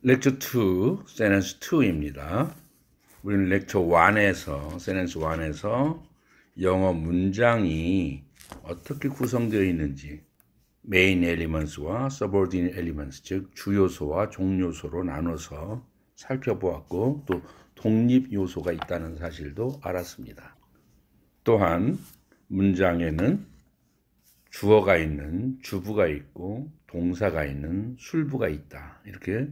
렉처 2, 센텐스 2입니다. 우리는 렉처 1에서, 센텐스 1에서 영어 문장이 어떻게 구성되어 있는지 메인 엘리먼스와 서버디닛 엘리먼스, 즉 주요소와 종요소로 나눠서 살펴보았고 또 독립 요소가 있다는 사실도 알았습니다. 또한 문장에는 주어가 있는 주부가 있고 동사가 있는 술부가 있다. 이렇게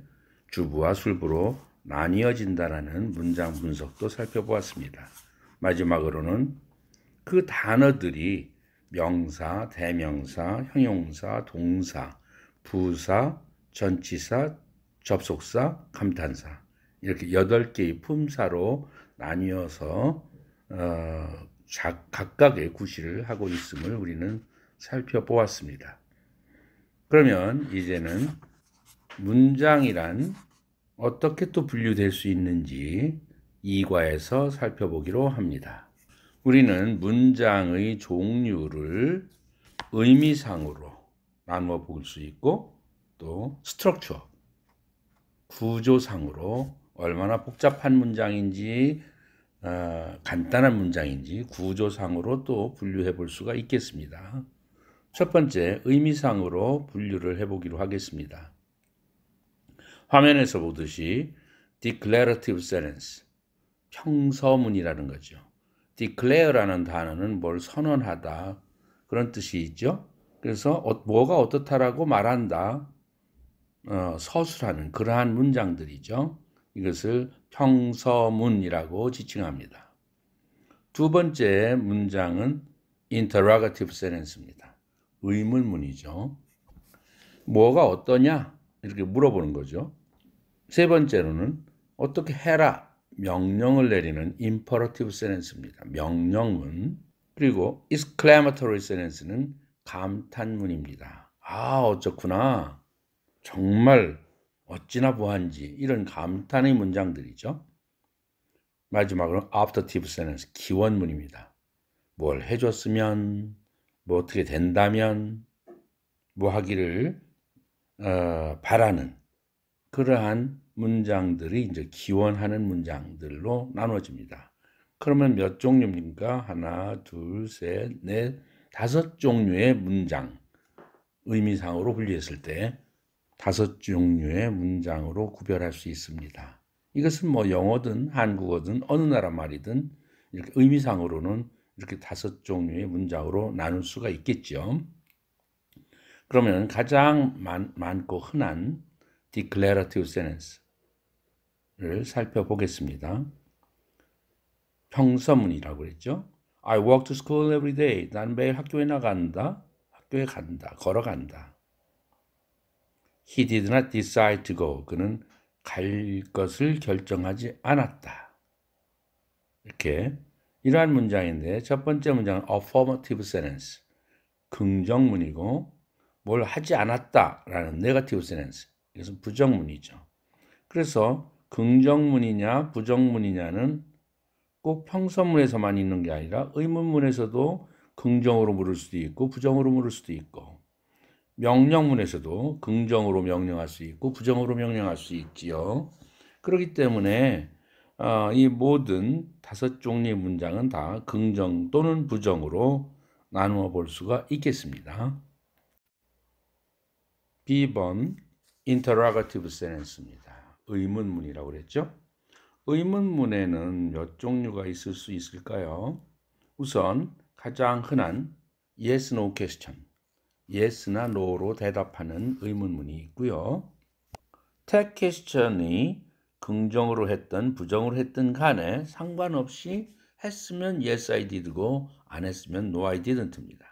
주부와 술부로 나뉘어진다라는 문장 분석도 살펴보았습니다. 마지막으로는 그 단어들이 명사, 대명사, 형용사, 동사, 부사, 전치사, 접속사, 감탄사 이렇게 8개의 품사로 나뉘어서 각각의 구실을 하고 있음을 우리는 살펴보았습니다. 그러면 이제는 문장이란 어떻게 또 분류될 수 있는지 2과에서 살펴보기로 합니다. 우리는 문장의 종류를 의미상으로 나누어 볼 수 있고 또 스트럭처, 구조상으로 얼마나 복잡한 문장인지 간단한 문장인지 구조상으로 또 분류해 볼 수가 있겠습니다. 첫 번째 의미상으로 분류를 해보기로 하겠습니다. 화면에서 보듯이 declarative sentence, 평서문이라는 거죠. declare라는 단어는 뭘 선언하다 그런 뜻이 있죠. 그래서 뭐가 어떻다라고 말한다, 서술하는 그러한 문장들이죠. 이것을 평서문이라고 지칭합니다. 두 번째 문장은 interrogative sentence입니다. 의문문이죠. 뭐가 어떠냐 이렇게 물어보는 거죠. 세 번째로는 어떻게 해라 명령을 내리는 imperative sentence입니다. 명령문. 그리고 exclamatory sentence는 감탄문입니다. 아 어쩌구나, 정말 어찌나 보한지 이런 감탄의 문장들이죠. 마지막으로 optative sentence, 기원문입니다. 뭘 해줬으면, 뭐 어떻게 된다면, 뭐 하기를 바라는 그러한 문장들이 이제 기원하는 문장들로 나눠집니다. 그러면 몇 종류입니까? 하나, 둘, 셋, 넷, 5종류의 문장, 의미상으로 분류했을 때 5종류의 문장으로 구별할 수 있습니다. 이것은 뭐 영어든 한국어든 어느 나라 말이든 이렇게 의미상으로는 이렇게 5종류의 문장으로 나눌 수가 있겠죠. 그러면 가장 많고 흔한 declarative sentence를 살펴보겠습니다. 평서문이라고 그랬죠. I walk to school every day. 난 매일 학교에 나간다. 학교에 간다. 걸어간다. He did not decide to go. 그는 갈 것을 결정하지 않았다. 이렇게 이러한 문장인데 첫 번째 문장은 affirmative sentence, 긍정문이고 뭘 하지 않았다라는 negative sentence, 이것은 부정문이죠. 그래서 긍정문이냐 부정문이냐는 꼭 평서문에서만 있는 게 아니라 의문문에서도 긍정으로 물을 수도 있고 부정으로 물을 수도 있고 명령문에서도 긍정으로 명령할 수 있고 부정으로 명령할 수 있지요. 그렇기 때문에 이 모든 5종류의 문장은 다 긍정 또는 부정으로 나누어 볼 수가 있겠습니다. B번 interrogative sentence입니다. 의문문이라고 그랬죠. 의문문에는 몇 종류가 있을 수 있을까요? 우선 가장 흔한 yes, no question, yes나 no로 대답하는 의문문이 있고요. tag question이 긍정으로 했든 부정으로 했든 간에 상관없이 했으면 yes I did고 안 했으면 no I didn't입니다.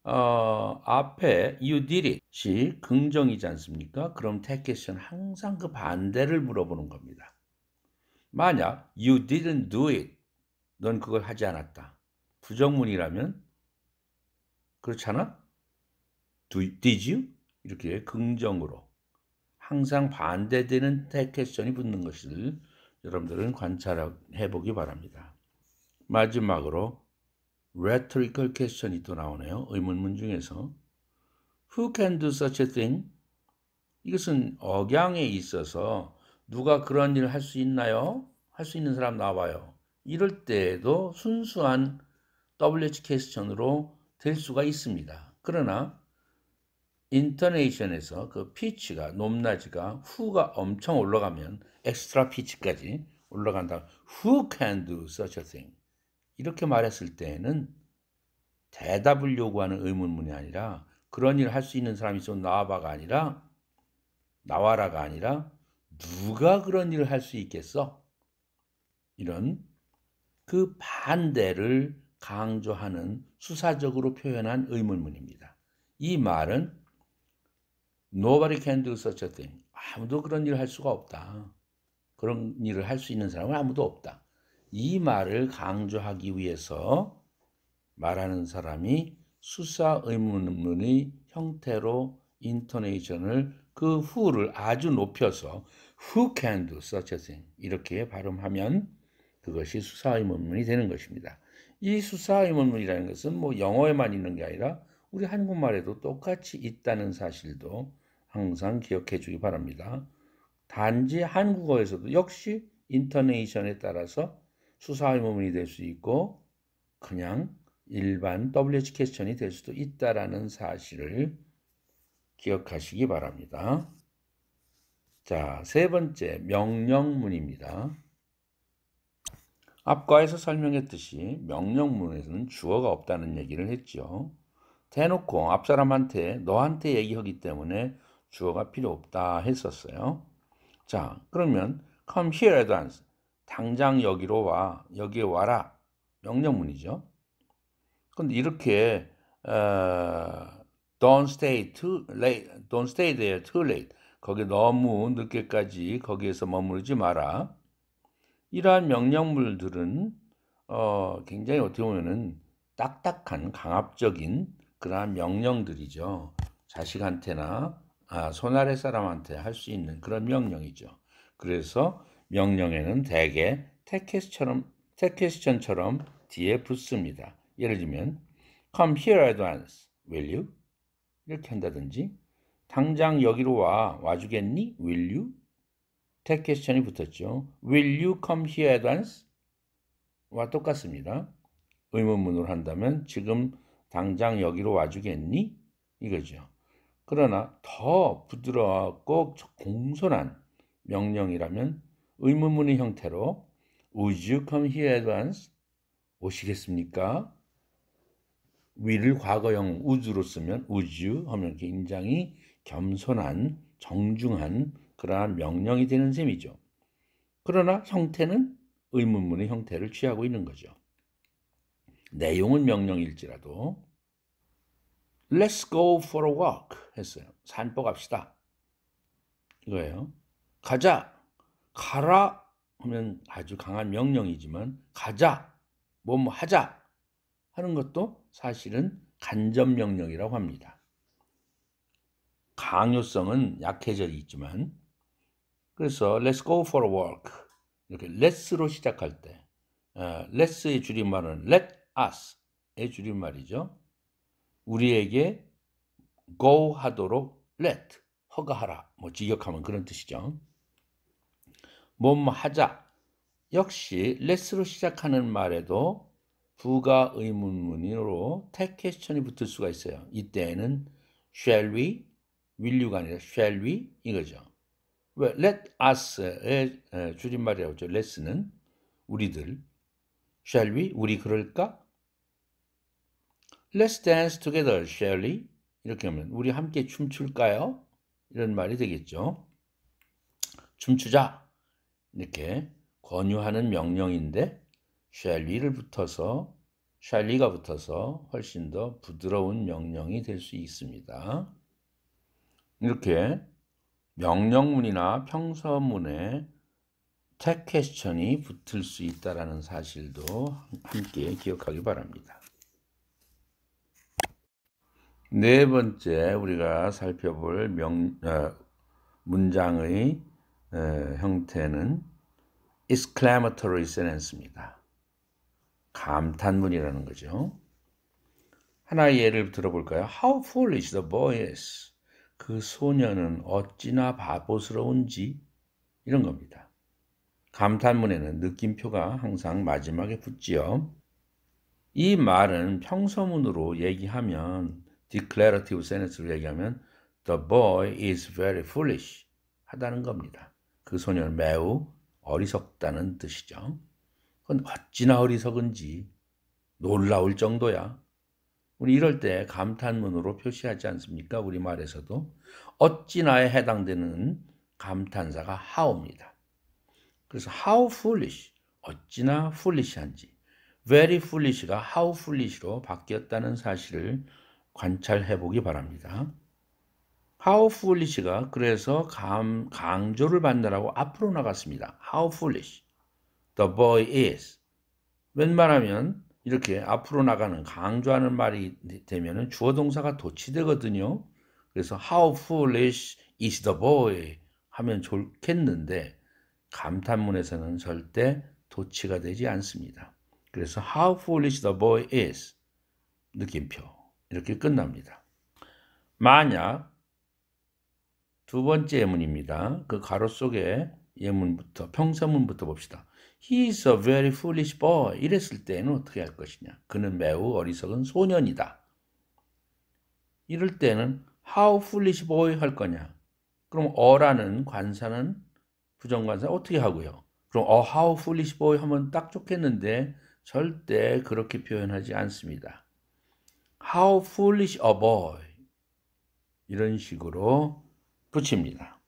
앞에 you did it이 긍정이지 않습니까? 그럼 tag question 항상 그 반대를 물어보는 겁니다. 만약 you didn't do it, 넌 그걸 하지 않았다. 부정문이라면 그렇잖아? Did you? 이렇게 긍정으로 항상 반대되는 tag question이 붙는 것을 여러분들은 관찰해 보기 바랍니다. 마지막으로 rhetorical question이 또 나오네요. 의문문 중에서 Who can do such a thing? 이것은 억양에 있어서 누가 그런 일을 할 수 있나요? 할 수 있는 사람 나와요. 이럴 때에도 순수한 WH 퀘스천으로 될 수가 있습니다. 그러나 인터네이션에서 그 피치가 높낮이가 who가 엄청 올라가면 엑스트라 피치까지 올라간다. Who can do such a thing? 이렇게 말했을 때에는 대답을 요구하는 의문문이 아니라 그런 일을 할 수 있는 사람이 있으면 나와봐가 아니라 나와라가 아니라 누가 그런 일을 할 수 있겠어? 이런 그 반대를 강조하는 수사적으로 표현한 의문문입니다. 이 말은 Nobody can do such a thing. 아무도 그런 일을 할 수가 없다. 그런 일을 할 수 있는 사람은 아무도 없다. 이 말을 강조하기 위해서 말하는 사람이 수사 의문문의 형태로 인토네이션을 그 who를 아주 높여서 Who can do such a thing? 이렇게 발음하면 그것이 수사 의문문이 되는 것입니다. 이 수사 의문문이라는 것은 뭐 영어에만 있는 게 아니라 우리 한국말에도 똑같이 있다는 사실도 항상 기억해 주기 바랍니다. 단지 한국어에서도 역시 인토네이션에 따라서 수사 의문문이 될 수 있고 그냥 일반 WH 퀘스천이 될 수도 있다라는 사실을 기억하시기 바랍니다. 자, 세 번째 명령문입니다. 앞과에서 설명했듯이 명령문에서는 주어가 없다는 얘기를 했죠. 대놓고 앞사람한테 너한테 얘기하기 때문에 주어가 필요 없다 했었어요. 자, 그러면 come here at once. 당장 여기로 와. 여기에 와라. 명령문이죠. 근데 이렇게 don't stay too late. Don't stay there too late. 거기 너무 늦게까지 거기에서 머무르지 마라. 이러한 명령물들은 굉장히 어떻게 보면은 딱딱한 강압적인 그러한 명령들이죠. 자식한테나 손아래 사람한테 할 수 있는 그런 명령이죠. 그래서 명령에는 대개 텍퀘스천처럼 뒤에 붙습니다. 예를 들면 come here at once, will you? 이렇게 한다든지 당장 여기로 와주겠니? will you? 텍퀘스천이 붙었죠. will you come here at once? 와 똑같습니다. 의문문으로 한다면 지금 당장 여기로 와주겠니? 이거죠. 그러나 더 부드럽고 공손한 명령이라면 의문문의 형태로 would you come here at once? 오시겠습니까? will을 과거형 would로 쓰면 would you 하면 굉장히 겸손한 정중한 그러한 명령이 되는 셈이죠. 그러나 형태는 의문문의 형태를 취하고 있는 거죠. 내용은 명령일지라도 Let's go for a walk 했어요. 산보 갑시다. 이거예요. 가자. 가라 하면 아주 강한 명령이지만 가자. 뭐 하자 하는 것도 사실은 간접 명령이라고 합니다. 강요성은 약해져 있지만 그래서 Let's go for a walk 이렇게 let's로 시작할 때 let's의 줄임말은 let us의 줄임말이죠. 우리에게 go 하도록 let 허가하라 뭐 직역하면 그런 뜻이죠. 뭐 하자 역시 let's로 시작하는 말에도 부가 의문문으로 텍퀘스천이 붙을 수가 있어요. 이때에는 shall we, will you가 아니라 shall we 이거죠. 왜 let us의 줄임말이라고 하죠. let's는 우리들. shall we? 우리 그럴까? Let's dance together, shall we? 이렇게 하면 우리 함께 춤출까요? 이런 말이 되겠죠. 춤추자 이렇게 권유하는 명령인데 shall we를 붙어서 shall we가 붙어서 훨씬 더 부드러운 명령이 될 수 있습니다. 이렇게 명령문이나 평서문에 텍퀘스천이 붙을 수 있다는 사실도 함께 기억하기 바랍니다. 네 번째 우리가 살펴볼 문장의 형태는 exclamatory sentence입니다. 감탄문이라는 거죠. 하나의 예를 들어볼까요? How foolish the boy is. 그 소녀는 어찌나 바보스러운지 이런 겁니다. 감탄문에는 느낌표가 항상 마지막에 붙지요. 이 말은 평서문으로 얘기하면 declarative sentence로 얘기하면 The boy is very foolish 하다는 겁니다. 그 소녀는 매우 어리석다는 뜻이죠. 그건 어찌나 어리석은지 놀라울 정도야. 우리 이럴 때 감탄문으로 표시하지 않습니까? 우리말에서도 어찌나에 해당되는 감탄사가 how입니다. 그래서 how foolish, 어찌나 foolish한지, very foolish가 how foolish로 바뀌었다는 사실을 관찰해 보기 바랍니다. how foolish가 그래서 강조를 받느라고 앞으로 나갔습니다. how foolish, the boy is. 웬만하면 이렇게 앞으로 나가는 강조하는 말이 되면 주어 동사가 도치되거든요. 그래서 how foolish is the boy 하면 좋겠는데 감탄문에서는 절대 도치가 되지 않습니다. 그래서 how foolish the boy is 느낌표 이렇게 끝납니다. 만약 두 번째 예문입니다. 그 가로 속에 예문부터 평서문부터 봅시다. He is a very foolish boy. 이랬을 때는 어떻게 할 것이냐? 그는 매우 어리석은 소년이다. 이럴 때는 how foolish boy 할 거냐? 그럼 어라는 관사는 부정관사 어떻게 하고요? 그럼 how foolish boy 하면 딱 좋겠는데 절대 그렇게 표현하지 않습니다. How foolish a boy 이런 식으로 붙입니다.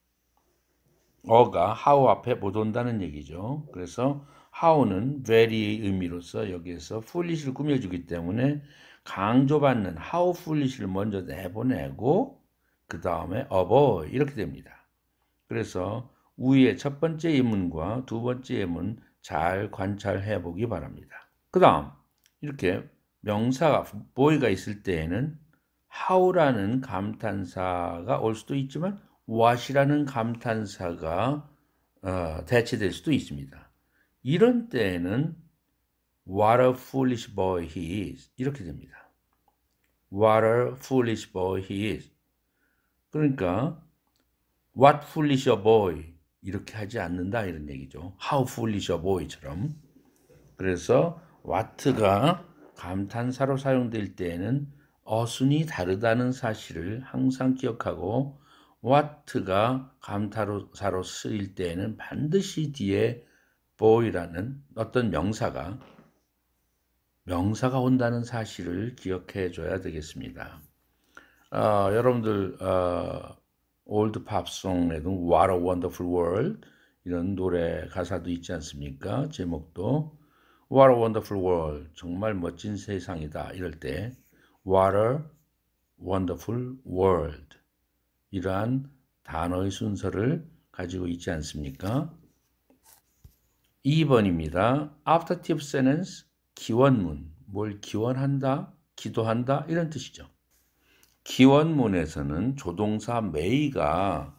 어가 how 앞에 못 온다는 얘기죠. 그래서 how는 very 의미로서 여기에서 foolish를 꾸며주기 때문에 강조받는 how foolish를 먼저 내보내고 그 다음에 a boy 이렇게 됩니다. 그래서 위에 첫 번째 예문과 두 번째 예문 잘 관찰해 보기 바랍니다. 그 다음 이렇게 명사가 boy가 있을 때에는 how라는 감탄사가 올 수도 있지만 what이라는 감탄사가 대체될 수도 있습니다. 이런 때에는 what a foolish boy he is 이렇게 됩니다. What a foolish boy he is. 그러니까 what foolish a boy 이렇게 하지 않는다 이런 얘기죠. How foolish a boy처럼. 그래서 what가 감탄사로 사용될 때에는 어순이 다르다는 사실을 항상 기억하고 what가 감탄사로 쓰일 때에는 반드시 뒤에 boy라는 어떤 명사가 온다는 사실을 기억해 줘야 되겠습니다. 여러분들 올드 팝송에도 What a Wonderful World 이런 노래 가사도 있지 않습니까? 제목도 What a Wonderful World 정말 멋진 세상이다 이럴 때 What a Wonderful World 이러한 단어의 순서를 가지고 있지 않습니까? 2번입니다. Aftertive sentence 기원문 뭘 기원한다, 기도한다 이런 뜻이죠. 기원문에서는 조동사 may가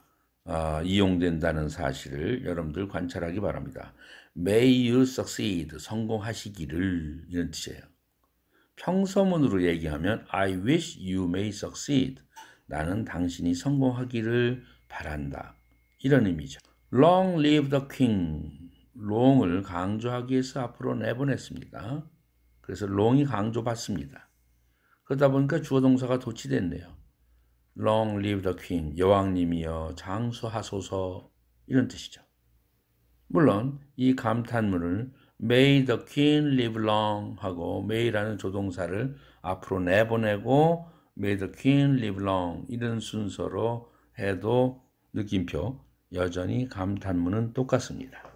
이용된다는 사실을 여러분들 관찰하기 바랍니다. May you succeed, 성공하시기를 이런 뜻이에요. 평서문으로 얘기하면 I wish you may succeed, 나는 당신이 성공하기를 바란다 이런 의미죠. Long live the king, long을 강조하기 위해서 앞으로 내보냈습니다. 그래서 long이 강조받습니다. 그러다 보니까 주어 동사가 도치됐네요. Long live the king, 여왕님이여 장수하소서 이런 뜻이죠. 물론 이 감탄문을 May the king live long 하고 may라는 조동사를 앞으로 내보내고 May the king live long 이런 순서로 해도 느낌표 여전히 감탄문은 똑같습니다.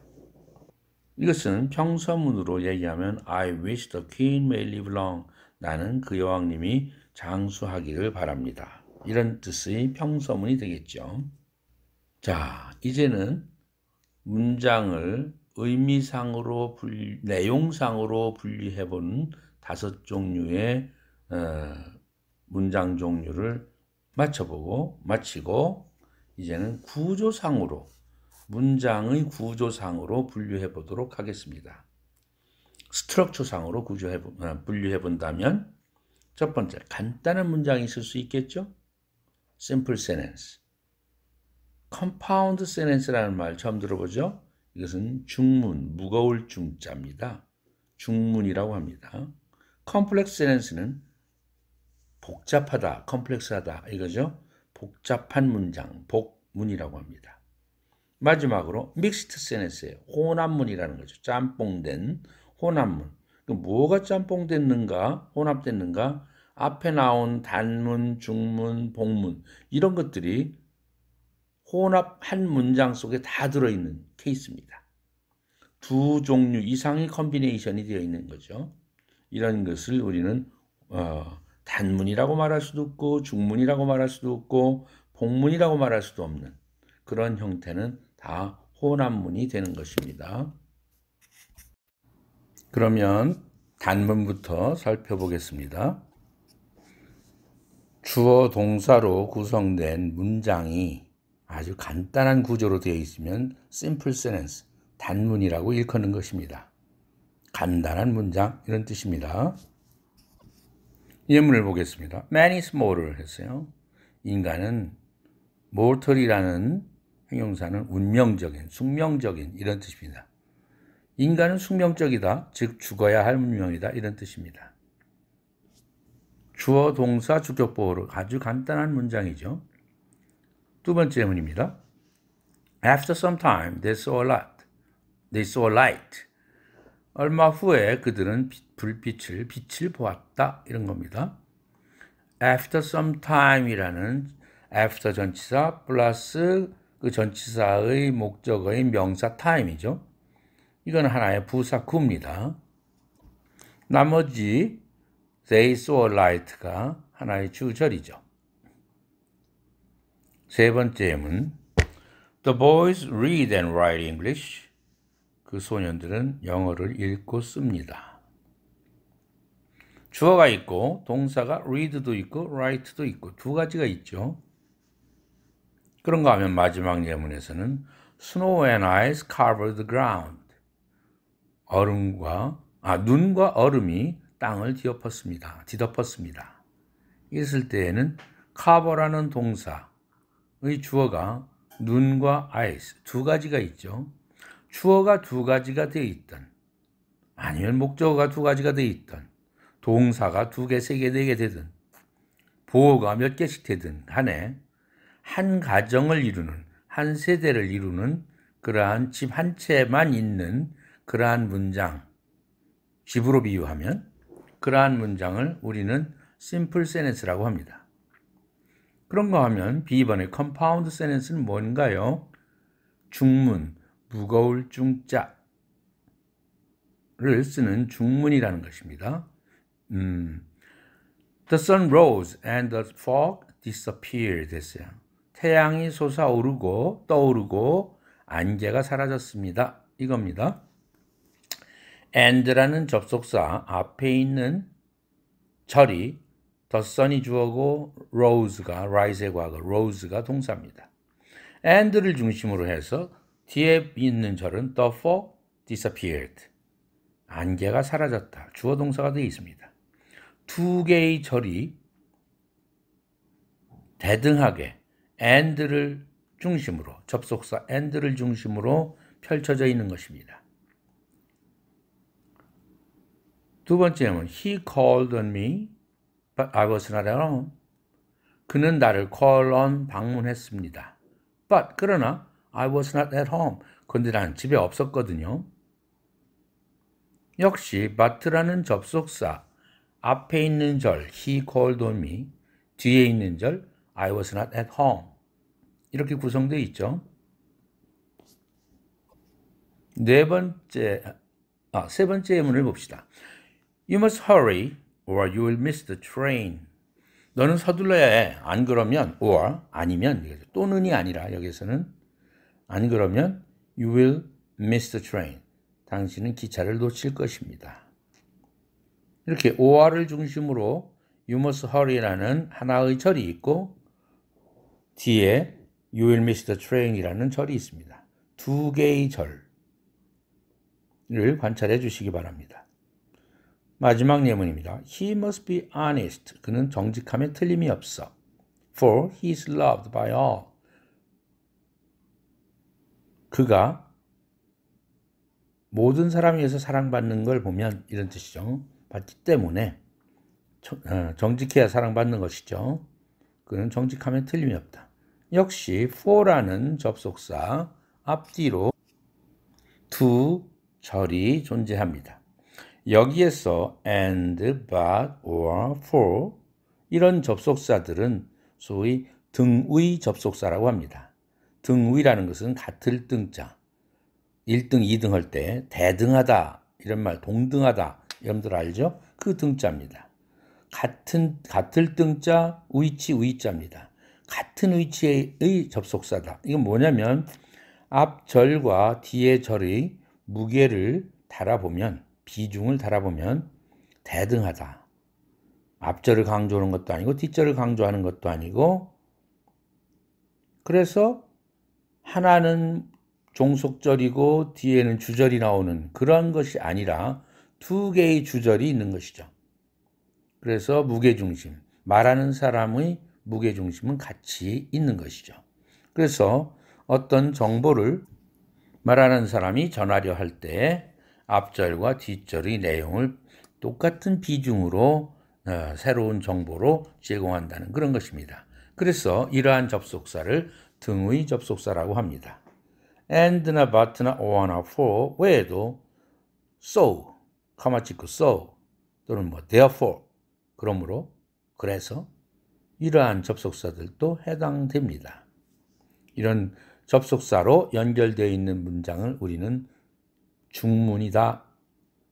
이것은 평서문으로 얘기하면 I wish the king may live long 나는 그 여왕님이 장수하기를 바랍니다. 이런 뜻의 평서문이 되겠죠. 자, 이제는 문장을 의미상으로 내용상으로 분리해보는 5종류의 문장 종류를 마치고 이제는 구조상으로 문장의 구조상으로 분류해 보도록 하겠습니다. 스트럭처상으로 분류해 본다면 첫 번째, 간단한 문장이 있을 수 있겠죠? Simple sentence. compound sentence라는 말 처음 들어보죠? 이것은 중문, 무거울 중자입니다. 중문이라고 합니다. complex sentence는 복잡하다, 컴플렉스하다 이거죠. 복잡한 문장, 복문이라고 합니다. 마지막으로 mixed sentence예요. 혼합문이라는 거죠. 짬뽕된 혼합문. 뭐가 짬뽕됐는가, 혼합됐는가? 앞에 나온 단문, 중문, 복문 이런 것들이 혼합 한 문장 속에 다 들어있는 케이스입니다. 두 종류 이상의 컨비네이션이 되어 있는 거죠. 이런 것을 우리는 단문이라고 말할 수도 없고 중문이라고 말할 수도 없고 복문이라고 말할 수도 없는 그런 형태는 다 혼합문이 되는 것입니다. 그러면 단문부터 살펴보겠습니다. 주어 동사로 구성된 문장이 아주 간단한 구조로 되어 있으면 simple sentence, 단문이라고 일컫는 것입니다. 간단한 문장 이런 뜻입니다. 예문을 보겠습니다. Man is mortal 했어요. 인간은 mortal이라는 형용사는 운명적인, 숙명적인 이런 뜻입니다. 인간은 숙명적이다, 즉 죽어야 할 운명이다 이런 뜻입니다. 주어 동사 주격보호로 아주 간단한 문장이죠. 두 번째 예문입니다. After some time they saw a light. 얼마 후에 그들은 빛을 보았다 이런 겁니다. After some time이라는 after 전치사 플러스 그 전치사의 목적어인 명사 time이죠. 이건 하나의 부사구입니다. 나머지 they saw a light가 하나의 주절이죠. 세 번째 예문 The boys read and write English. 그 소년들은 영어를 읽고 씁니다. 주어가 있고 동사가 read도 있고 write도 있고 두 가지가 있죠. 그런가 하면 마지막 예문에서는 Snow and ice covered the ground. 눈과 얼음이 땅을 뒤덮었습니다. 있을 때에는 cover라는 동사의 주어가 눈과 ice 두 가지가 있죠. 주어가 두 가지가 되어 있던 아니면 목적어가 두 가지가 되어 있던 동사가 두 개, 세 개, 네 개 되든 보어가 몇 개씩 되든 간에 한 가정을 이루는 한 세대를 이루는 그러한 집 한 채만 있는 그러한 문장 집으로 비유하면 그러한 문장을 우리는 simple sentence라고 합니다. 그런가 하면 B번의 compound sentence는 뭔가요? 중문, 무거울 중자를 쓰는 중문이라는 것입니다. The sun rose and the fog disappeared 됐어요. 태양이 솟아오르고 떠오르고 안개가 사라졌습니다. 이겁니다. and라는 접속사 앞에 있는 절이 the sun이 주어고 rose가 rise의 과거 rose가 동사입니다. and를 중심으로 해서 뒤에 있는 절은 the fog disappeared. 안개가 사라졌다. 주어 동사가 되어 있습니다. 두 개의 절이 대등하게 and를 중심으로 접속사 and를 중심으로 펼쳐져 있는 것입니다. 두 번째는 He called on me, but I was not at home. 그는 나를 call on 방문했습니다. But 그러나 I was not at home. 그런데 난 집에 없었거든요. 역시 but라는 접속사 앞에 있는 절 He called on me 뒤에 있는 절 I was not at home 이렇게 구성되어 있죠. 세 번째 예문을 봅시다. You must hurry or you will miss the train. 너는 서둘러야 해. 안 그러면 or 아니면 또는이 아니라 여기서는 안 그러면 you will miss the train. 당신은 기차를 놓칠 것입니다. 이렇게 or를 중심으로 you must hurry라는 하나의 절이 있고 뒤에 you will miss the train이라는 절이 있습니다. 두 개의 절을 관찰해 주시기 바랍니다. 마지막 예문입니다. He must be honest. 그는 정직함에 틀림이 없어. For he is loved by all. 그가 모든 사람에 의해서 사랑받는 걸 보면 이런 뜻이죠. 받기 때문에 정직해야 사랑받는 것이죠. 그는 정직하면 틀림이 없다. 역시 for라는 접속사 앞뒤로 두 절이 존재합니다. 여기에서 and, but, or, for 이런 접속사들은 소위 등의 접속사라고 합니다. 등의라는 것은 같을 등자, 1등, 2등 할 때 대등하다 이런 말, 동등하다 여러분들 알죠? 그 등자입니다. 같을 등자, 의자입니다. 같은 위치의 접속사다. 이건 뭐냐면 앞 절과 뒤의 절의 무게를 달아보면, 비중을 달아보면 대등하다. 앞절을 강조하는 것도 아니고 뒷절을 강조하는 것도 아니고, 그래서 하나는 종속절이고 뒤에는 주절이 나오는 그런 것이 아니라 두 개의 주절이 있는 것이죠. 그래서 무게중심, 말하는 사람의 무게중심은 같이 있는 것이죠. 그래서 어떤 정보를 말하는 사람이 전하려 할 때 앞절과 뒷절의 내용을 똑같은 비중으로 새로운 정보로 제공한다는 그런 것입니다. 그래서 이러한 접속사를 등의 접속사라고 합니다. and나 but나 or나 for 외에도 so, 카마 찍고 so 또는 therefore, 그러므로, 그래서 이러한 접속사들도 해당됩니다. 이런 접속사로 연결되어 있는 문장을 우리는 중문이다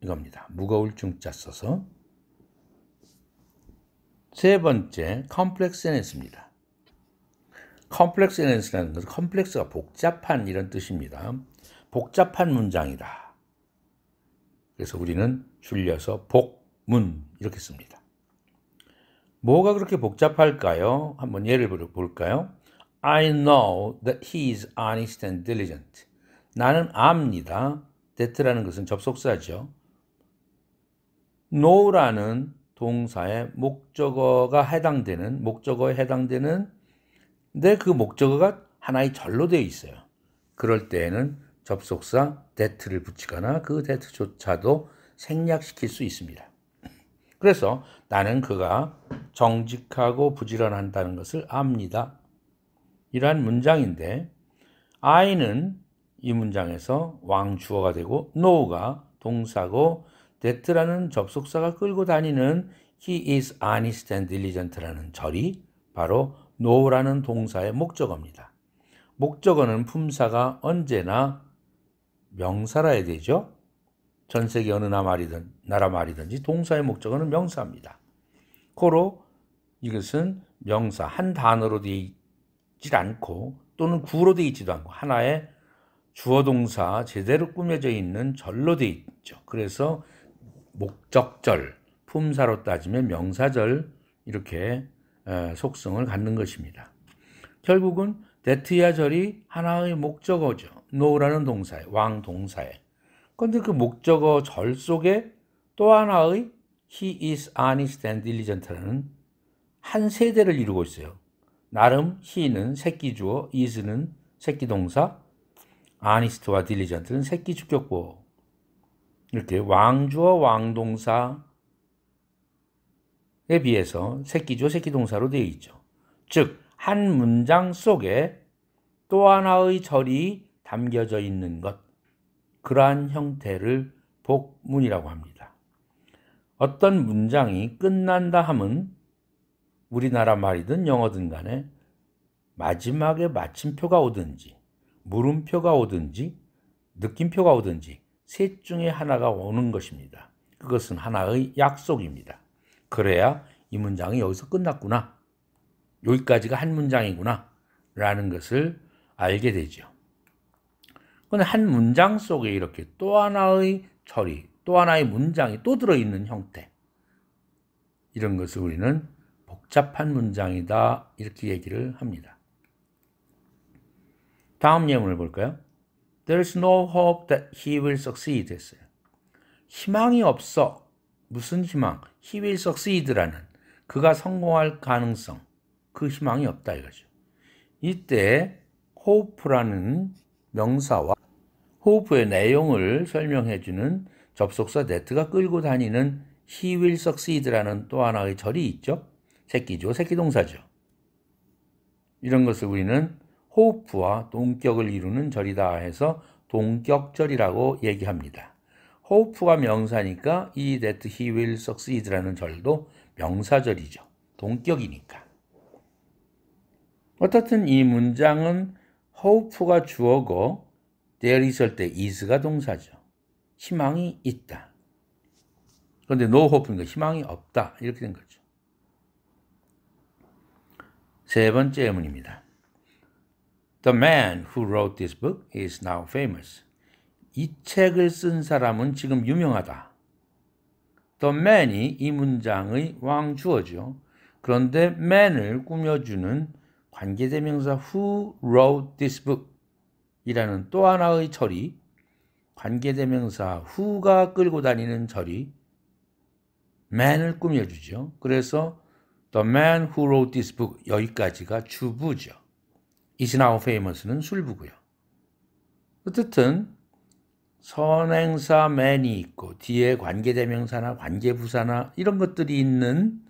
이겁니다. 무거울 중자 써서. 세 번째, 컴플렉스 센텐스입니다. 컴플렉스 센텐스라는 것은 컴플렉스가 복잡한 이런 뜻입니다. 복잡한 문장이다. 그래서 우리는 줄여서 복문 이렇게 씁니다. 뭐가 그렇게 복잡할까요? 한번 예를 볼까요? I know that he is honest and diligent. 나는 압니다. that라는 것은 접속사죠. know라는 동사의 목적어에 해당되는 근데 그 목적어가 하나의 절로 되어 있어요. 그럴 때에는 접속사 that를 붙이거나 그 that조차도 생략시킬 수 있습니다. 그래서 나는 그가 정직하고 부지런하다는 것을 압니다. 이러한 문장인데 I는 이 문장에서 왕주어가 되고 know가 동사고 that라는 접속사가 끌고 다니는 he is honest and diligent라는 절이 바로 know라는 동사의 목적어입니다. 목적어는 품사가 언제나 명사라야 되죠. 전 세계 어느 나라 말이든지 동사의 목적어는 명사입니다. 고로 이것은 명사 한 단어로 되어 있지 않고 또는 구로 되어 있지도 않고 하나의 주어 동사 제대로 꾸며져 있는 절로 되어 있죠. 그래서 목적절, 품사로 따지면 명사절 이렇게 속성을 갖는 것입니다. 결국은 that야 절이 하나의 목적어죠. know라는 동사에, 왕 동사에. 그런데 그 목적어 절 속에 또 하나의 he is honest and diligent라는 한 세대를 이루고 있어요. 나름 he는 새끼주어, is는 새끼동사, honest와 diligent는 새끼주격보. 이렇게 왕주어, 왕동사에 비해서 새끼주어, 새끼동사로 되어 있죠. 즉, 한 문장 속에 또 하나의 절이 담겨져 있는 것, 그러한 형태를 복문이라고 합니다. 어떤 문장이 끝난다 함은 우리나라 말이든 영어든 간에 마지막에 마침표가 오든지 물음표가 오든지 느낌표가 오든지 셋 중에 하나가 오는 것입니다. 그것은 하나의 약속입니다. 그래야 이 문장이 여기서 끝났구나, 여기까지가 한 문장이구나 라는 것을 알게 되죠. 그런데 한 문장 속에 이렇게 또 하나의 절이, 또 하나의 문장이 또 들어있는 형태, 이런 것을 우리는 복잡한 문장이다 이렇게 얘기를 합니다. 다음 예문을 볼까요? There is no hope that he will succeed 했어요. 희망이 없어. 무슨 희망? He will succeed라는 그가 성공할 가능성, 그 희망이 없다 이거죠. 이때 hope라는 명사와 hope의 내용을 설명해주는 접속사 that가 끌고 다니는 he will succeed라는 또 하나의 절이 있죠. 새끼죠. 새끼동사죠. 이런 것을 우리는 hope와 동격을 이루는 절이다 해서 동격절이라고 얘기합니다. hope가 명사니까 이 that he will succeed라는 절도 명사절이죠. 동격이니까. 어떻든 이 문장은 hope가 주어고 there 있을 때 is가 동사죠. 희망이 있다. 그런데 no hope니까 희망이 없다. 이렇게 된 거죠. 세 번째 예문입니다. The man who wrote this book is now famous. 이 책을 쓴 사람은 지금 유명하다. The man이 이 문장의 왕주어죠. 그런데 man을 꾸며주는 관계대명사 who wrote this book 이라는 또 하나의 절이 관계대명사 who가 끌고 다니는 절이 man을 꾸며주죠. 그래서 the man who wrote this book 여기까지가 주부죠. is now famous는 술부고요. 어쨌든 선행사 man이 있고 뒤에 관계대명사나 관계부사나 이런 것들이 있는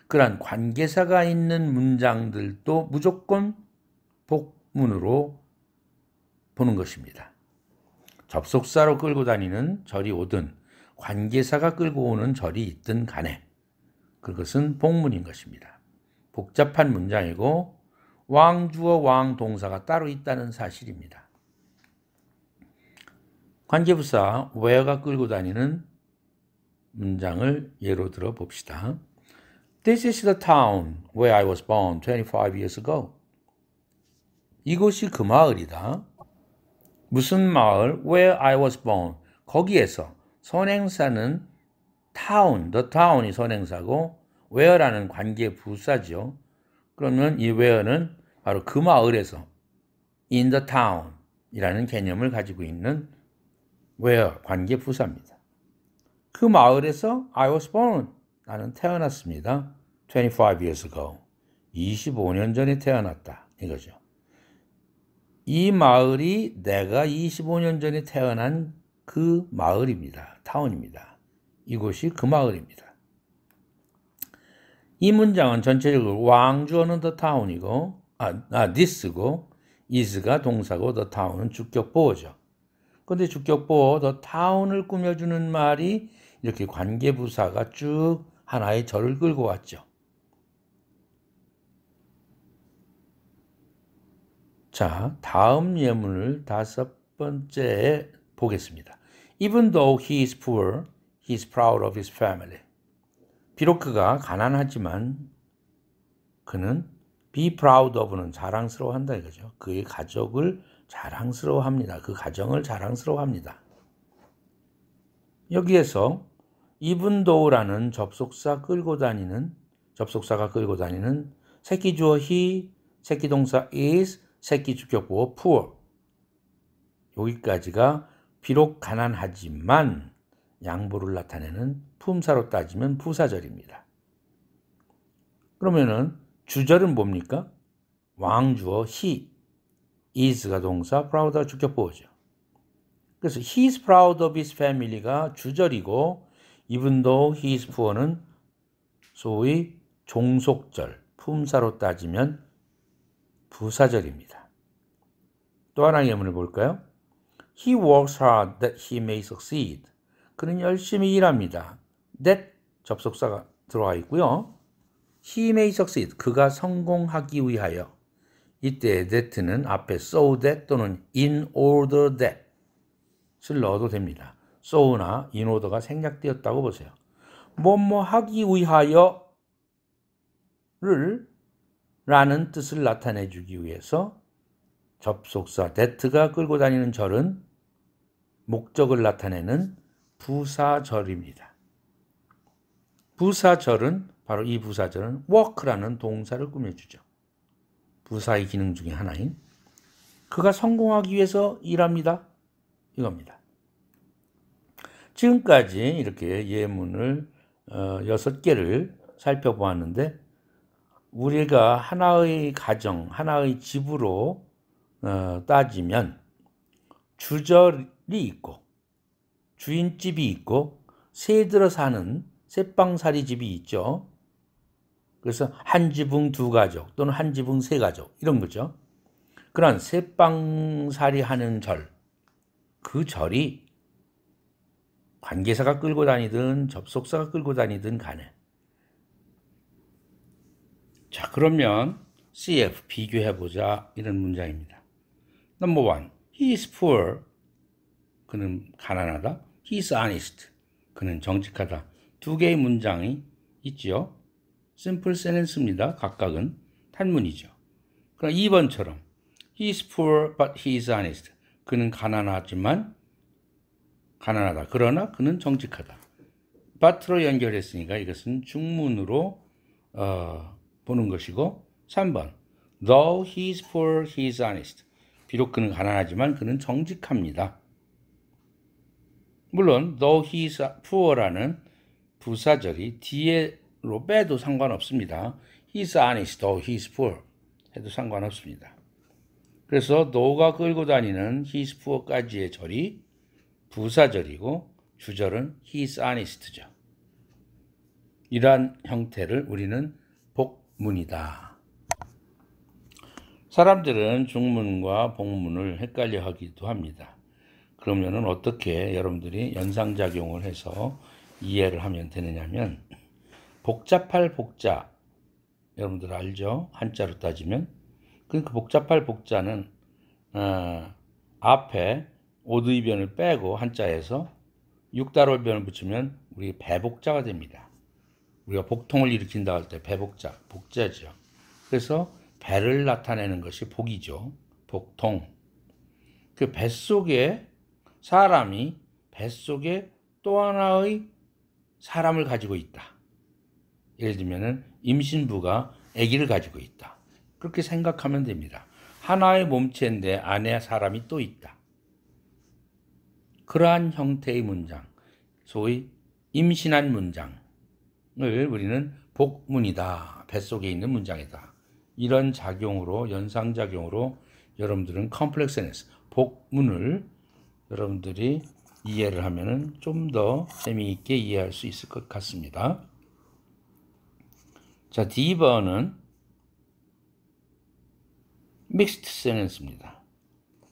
그런 관계사가 있는 문장들도 무조건 복문으로 보는 것입니다. 접속사로 끌고 다니는 절이 오든 관계사가 끌고 오는 절이 있든 간에 그것은 복문인 것입니다. 복잡한 문장이고 왕주어 왕동사가 따로 있다는 사실입니다. 관계부사 where가 끌고 다니는 문장을 예로 들어 봅시다. This is the town where I was born 25 years ago. 이곳이 그 마을이다. 무슨 마을? Where I was born. 거기에서 선행사는 town, the town이 선행사고 where라는 관계 부사죠. 그러면 이 where는 바로 그 마을에서 in the town 이라는 개념을 가지고 있는 where 관계 부사입니다. 그 마을에서 I was born. 나는 태어났습니다. 25 years ago. 25년 전에 태어났다. 이거죠. 이 마을이 내가 25년 전에 태어난 그 마을입니다. 타운입니다. 이곳이 그 마을입니다. 이 문장은 전체적으로 왕주어는 the town이고, this고, is가 동사고, the town은 주격보어죠. 그런데 주격보어 the town을 꾸며주는 말이 이렇게 관계부사가 쭉 하나의 절을 끌고 왔죠. 자, 다음 예문을 다섯 번째에 보겠습니다. Even though he is poor, he is proud of his family. 비록 그가 가난하지만 그는 be proud of는 자랑스러워한다 이거죠. 그의 가족을 자랑스러워합니다. 그 가정을 자랑스러워합니다. 여기에서 even though라는 접속사가 끌고 다니는 새끼주어 he, 새끼동사 is, 새끼주격보어 poor. 여기까지가 비록 가난하지만 양보를 나타내는 품사로 따지면 부사절입니다. 그러면은 주절은 뭡니까? 왕주어 he, is가 동사, proud가 주격보어죠. 그래서 he is proud of his family가 주절이고 even though he is poor는 소위 종속절, 품사로 따지면 부사절입니다. 또 하나의 예문을 볼까요? He works hard that he may succeed. 그는 열심히 일합니다. that 접속사가 들어와 있고요. He may succeed. 그가 성공하기 위하여. 이때 that는 앞에 so that 또는 in order that을 넣어도 됩니다. so나 in order가 생략되었다고 보세요. 뭐뭐 하기 위하여를 라는 뜻을 나타내주기 위해서 접속사 that가 끌고 다니는 절은 목적을 나타내는 부사절입니다. 부사절은 바로 이 부사절은 work라는 동사를 꾸며주죠. 부사의 기능 중에 하나인 그가 성공하기 위해서 일합니다. 이겁니다. 지금까지 이렇게 예문을 6개를 살펴보았는데 우리가 하나의 가정, 하나의 집으로 따지면 주절이 있고 주인집이 있고 새 들어 사는 새방살이 집이 있죠. 그래서 한 지붕 두 가족 또는 한 지붕 세 가족 이런 거죠. 그런 새방살이 하는 절, 그 절이 관계사가 끌고 다니든 접속사가 끌고 다니든 간에. 자, 그러면 CF 비교해보자 이런 문장입니다. Number one, he is poor. 그는 가난하다. He is honest. 그는 정직하다. 두 개의 문장이 있죠. simple sentence입니다. 각각은 단문이죠. 그럼 2번처럼 he is poor but he is honest. 그는 가난하지만 가난하다. 그러나 그는 정직하다. but로 연결했으니까 이것은 중문으로 보는 것이고 3번 though he is poor, he is honest. 비록 그는 가난하지만 그는 정직합니다. 물론 though he is poor라는 부사절이 뒤에로 빼도 상관없습니다. he is honest, though he is poor 해도 상관없습니다. 그래서 though가 끌고 다니는 he is poor까지의 절이 부사절이고 주절은 he is honest죠. 이러한 형태를 우리는 복문이다. 사람들은 중문과 복문을 헷갈려 하기도 합니다. 그러면은 어떻게 여러분들이 연상작용을 해서 이해를 하면 되느냐면 복잡할 복자 여러분들 알죠? 한자로 따지면 그 복잡할 복자는 앞에 오드이변을 빼고 한자에서 육달월변을 붙이면 우리 배복자가 됩니다. 우리가 복통을 일으킨다 할 때 배복자, 복자죠. 그래서 배를 나타내는 것이 복이죠. 복통. 그 뱃속에 사람이 뱃속에 또 하나의 사람을 가지고 있다. 예를 들면 임신부가 아기를 가지고 있다. 그렇게 생각하면 됩니다. 하나의 몸체인데 안에 사람이 또 있다. 그러한 형태의 문장, 소위 임신한 문장을 우리는 복문이다. 뱃속에 있는 문장이다. 이런 작용으로 연상작용으로 여러분들은 컴플렉스 센스, 복문을 여러분들이 이해를 하면은 좀 더 재미있게 이해할 수 있을 것 같습니다. 자, D번은 믹스드 센텐스입니다.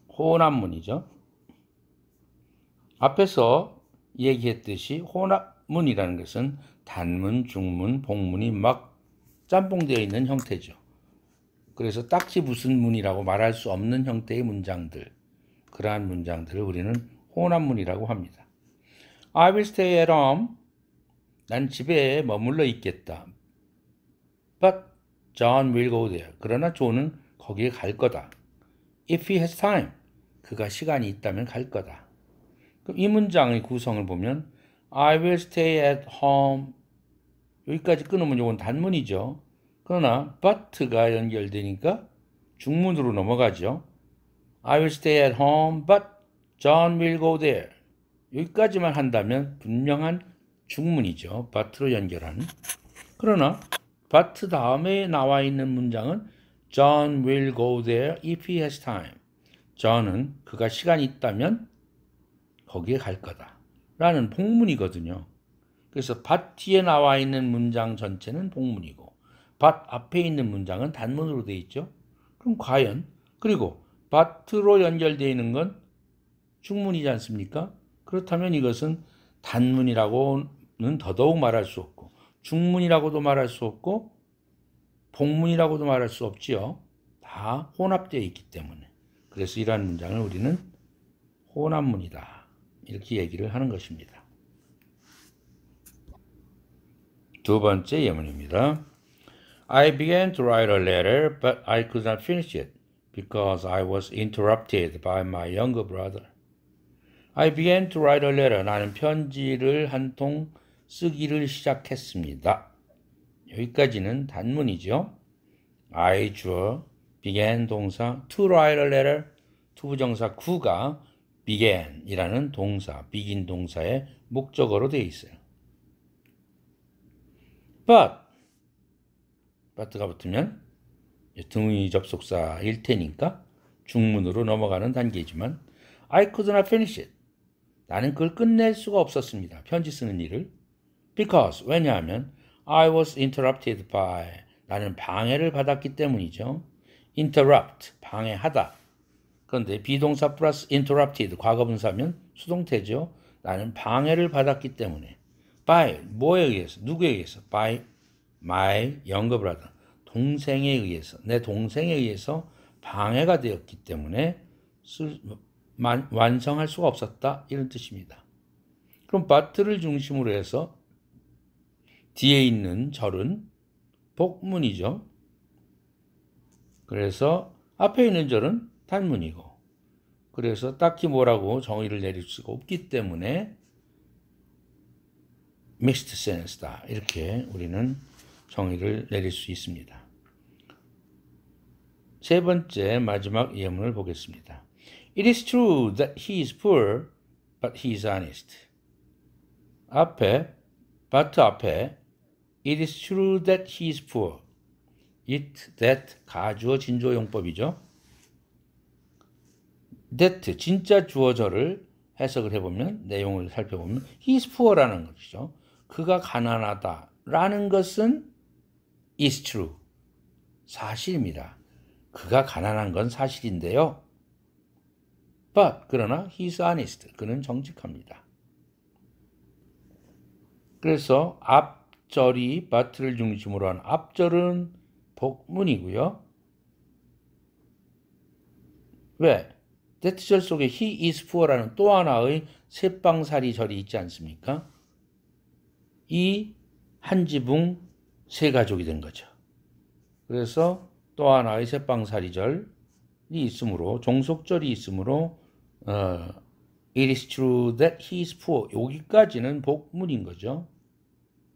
혼합문이죠. 앞에서 얘기했듯이 혼합문이라는 것은 단문, 중문, 복문이 막 짬뽕되어 있는 형태죠. 그래서 딱지 무슨 문이라고 말할 수 없는 형태의 문장들, 그러한 문장들을 우리는 혼합문이라고 합니다. I will stay at home. 난 집에 머물러 있겠다. But John will go there. 그러나 존은 거기에 갈 거다. If he has time. 그가 시간이 있다면 갈 거다. 그럼 이 문장의 구성을 보면 I will stay at home. 여기까지 끊으면 이건 단문이죠. 그러나 but가 연결되니까 중문으로 넘어가죠. I will stay at home, but John will go there. 여기까지만 한다면 분명한 중문이죠. but로 연결하는. 그러나 but 다음에 나와 있는 문장은 John will go there if he has time. John은 그가 시간이 있다면 거기에 갈 거다. 라는 복문이거든요. 그래서 but 뒤에 나와 있는 문장 전체는 복문이고 but 앞에 있는 문장은 단문으로 되어 있죠. 그럼 과연 그리고 but로 연결되어 있는 건 중문이지 않습니까? 그렇다면 이것은 단문이라고는 더더욱 말할 수 없고 중문이라고도 말할 수 없고 복문이라고도 말할 수 없지요. 다 혼합되어 있기 때문에. 그래서 이러한 문장을 우리는 혼합문이다. 이렇게 얘기를 하는 것입니다. 두 번째 예문입니다. I began to write a letter, but I could not finish it because I was interrupted by my younger brother. I began to write a letter. 나는 편지를 한 통 쓰기를 시작했습니다. 여기까지는 단문이죠. I 주어, began 동사, to write a letter, 투부정사 co가 began이라는 동사, begin 동사의 목적어로 되어 있어요. but가 붙으면 등의 접속사일 테니까 중문으로 넘어가는 단계지만 I could not finish it. 나는 그걸 끝낼 수가 없었습니다. 편지 쓰는 일을. Because, 왜냐하면 I was interrupted by, 나는 방해를 받았기 때문이죠. interrupt, 방해하다. 그런데 비동사 플러스 interrupted, 과거분사면 수동태죠. 나는 방해를 받았기 때문에. by, 뭐에 의해서? 누구에 의해서? by my younger brother, 동생에 의해서, 내 동생에 의해서 방해가 되었기 때문에 완성할 수가 없었다, 이런 뜻입니다. 그럼 but를 중심으로 해서 뒤에 있는 절은 복문이죠. 그래서 앞에 있는 절은 단문이고, 그래서 딱히 뭐라고 정의를 내릴 수가 없기 때문에 mixed sentence다, 이렇게 우리는 정의를 내릴 수 있습니다. 세 번째 마지막 예문을 보겠습니다. It is true that he is poor, but he is honest. 앞에 but 앞에 It is true that he is poor. It, that, 가주어 진조용법이죠. that, 진짜 주어절을 해석을 해보면, 내용을 살펴보면 he is poor라는 것이죠. 그가 가난하다 라는 것은 is true, 사실입니다. 그가 가난한 건 사실인데요. but, 그러나 he is honest, 그는 정직합니다. 그래서 앞절이 but를 중심으로 한 앞절은 복문이고요. 왜? that절 속에 he is poor라는 또 하나의 셋방살이 절이 있지 않습니까? 이 한 지붕 세 가족이 된 거죠. 그래서 또 하나의 셋방살이절이 있으므로, 종속절이 있으므로 It is true that he is poor, 여기까지는 복문인 거죠.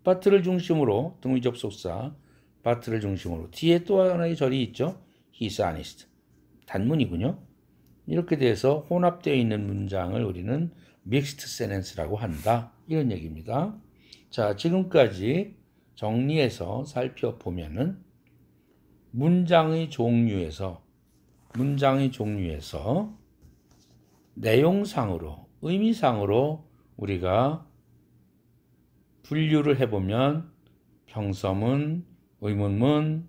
but를 중심으로, 등위 접속사 but를 중심으로 뒤에 또 하나의 절이 있죠. He is honest, 단문이군요. 이렇게 돼서 혼합되어 있는 문장을 우리는 mixed sentence라고 한다, 이런 얘기입니다. 자, 지금까지 정리해서 살펴보면은 문장의 종류에서 내용상으로, 의미상으로 우리가 분류를 해보면 평서문, 의문문,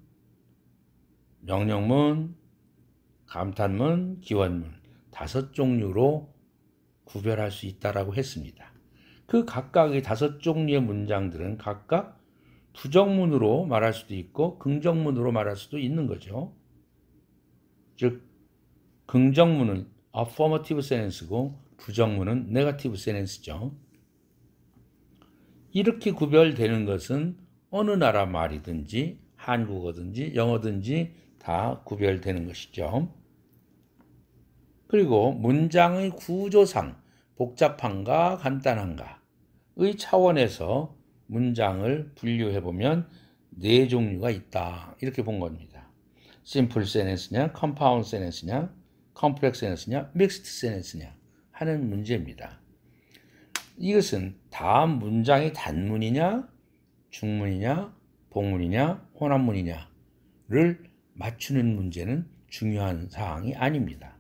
명령문, 감탄문, 기원문 5종류로 구별할 수 있다라고 했습니다. 그 각각의 5종류의 문장들은 각각 부정문으로 말할 수도 있고 긍정문으로 말할 수도 있는 거죠. 즉 긍정문은 affirmative sentence고 부정문은 negative sentence죠. 이렇게 구별되는 것은 어느 나라 말이든지 한국어든지 영어든지 다 구별되는 것이죠. 그리고 문장의 구조상 복잡한가 간단한가의 차원에서 문장을 분류해보면 4종류가 있다, 이렇게 본 겁니다. 심플 sentence냐, compound sentence냐, 컴플렉스 센텐스냐, 믹스드 센텐스냐 하는 문제입니다. 이것은 다음 문장이 단문이냐, 중문이냐, 복문이냐, 혼합문이냐를 맞추는 문제는 중요한 사항이 아닙니다.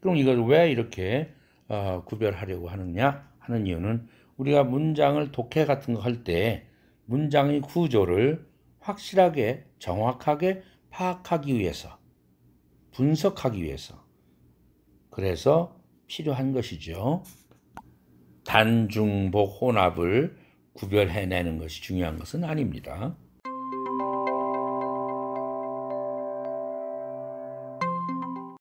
그럼 이걸 왜 이렇게 구별하려고 하느냐 하는 이유는 우리가 문장을 독해 같은 거 할 때 문장의 구조를 확실하게 정확하게 파악하기 위해서, 분석하기 위해서, 그래서 필요한 것이죠. 단, 중, 복, 혼합을 구별해내는 것이 중요한 것은 아닙니다.